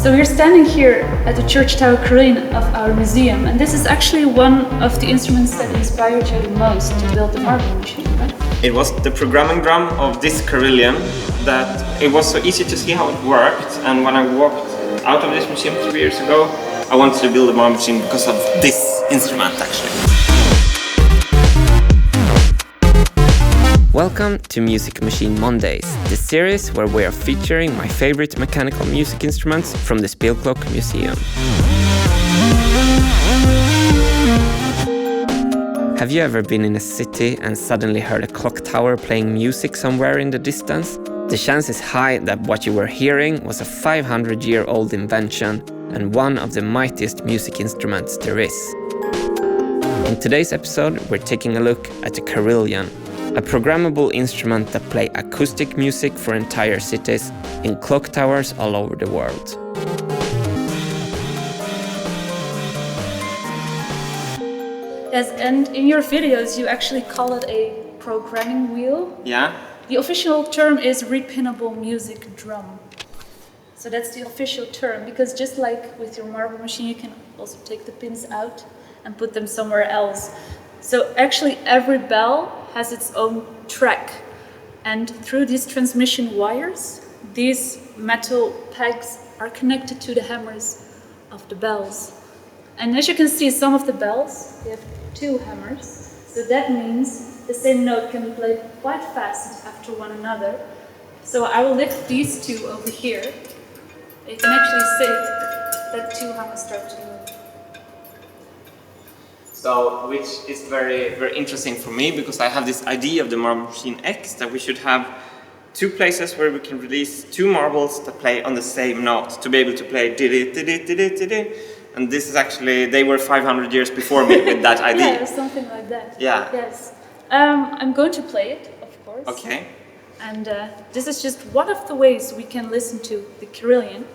So we're standing here at the church tower Carillon of our museum, and this is actually one of the instruments that inspired you the most to build the marble machine, right? It was the programming drum of this Carillion that it was so easy to see how it worked, and when I walked out of this museum 3 years ago, I wanted to build a marble machine because of this instrument actually. Welcome to Music Machine Mondays, the series where we are featuring my favorite mechanical music instruments from the Spelklok Museum. Have you ever been in a city and suddenly heard a clock tower playing music somewhere in the distance? The chance is high that what you were hearing was a 500-year-old invention and one of the mightiest music instruments there is. In today's episode, we're taking a look at the Carillion, a programmable instrument that plays acoustic music for entire cities in clock towers all over the world. Yes, and in your videos you actually call it a programming wheel. Yeah. The official term is repinnable music drum. So that's the official term, because just like with your marble machine, you can also take the pins out and put them somewhere else. So actually every bell has its own track, and through these transmission wires, these metal pegs are connected to the hammers of the bells. And as you can see, some of the bells, they have 2 hammers, so that means the same note can be played quite fast after one another. So I will lift these 2 over here. You can actually see that 2 hammers start to move. So, which is very, very interesting for me, because I have this idea of the Marble Machine X that we should have 2 places where we can release 2 marbles that play on the same note to be able to play did-it. And this is actually, they were 500 years before me with that idea. Yeah, something like that. Yeah. Yes. I'm going to play it, of course. Okay. And this is just one of the ways we can listen to the Carillion.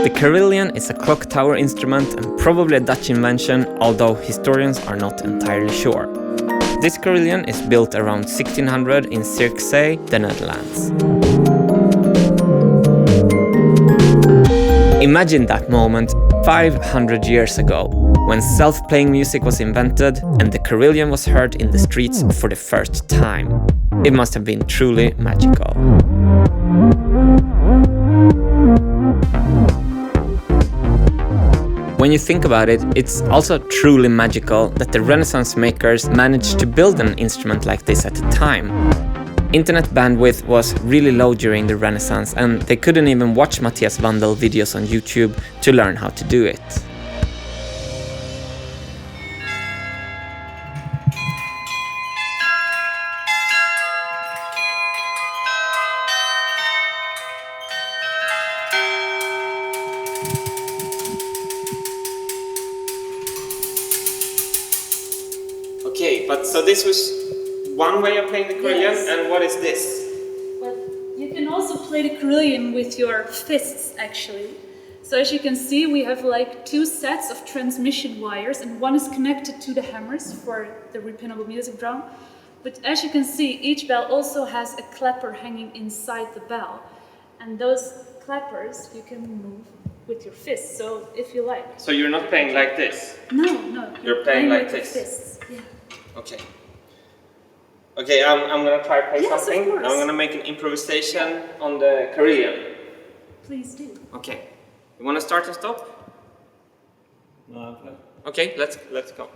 The Carillion is a clock tower instrument and probably a Dutch invention, although historians are not entirely sure. This Carillion is built around 1600 in Zierkzee, the Netherlands. Imagine that moment 500 years ago, when self-playing music was invented and the Carillion was heard in the streets for the first time. It must have been truly magical. When you think about it, it's also truly magical that the Renaissance makers managed to build an instrument like this at the time. Internet bandwidth was really low during the Renaissance, and they couldn't even watch Matthias Wandel videos on YouTube to learn how to do it. Okay, but so this was one way of playing the Carillion, Yes. and what is this? Well, you can also play the Carillion with your fists, actually. So as you can see, we have like 2 sets of transmission wires, and one is connected to the hammers for the repinnable music drum. But as you can see, each bell also has a clapper hanging inside the bell. And those clappers you can move with your fists, so if you like. So you're not playing like this? No. You're playing like with your this? fists. Yeah. Okay. Okay, I'm gonna try to play Yes, of something. course. I'm gonna make an improvisation on the Carillion. Please do. Okay. You wanna start and stop? No. Okay, let's go.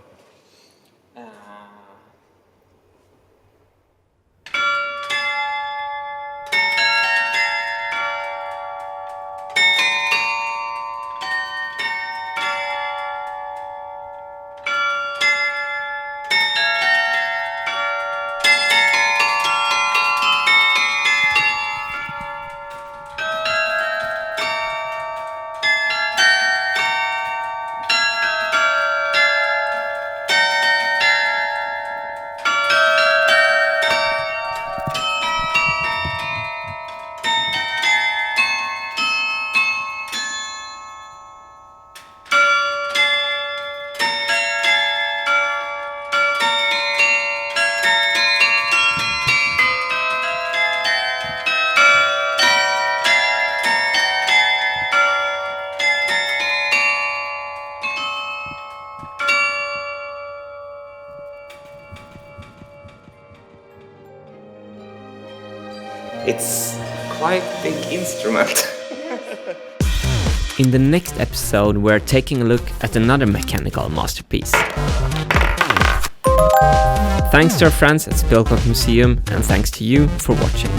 it's quite big instrument. In the next episode, we're taking a look at another mechanical masterpiece. Thanks to our friends at Spilkock Museum, and thanks to you for watching.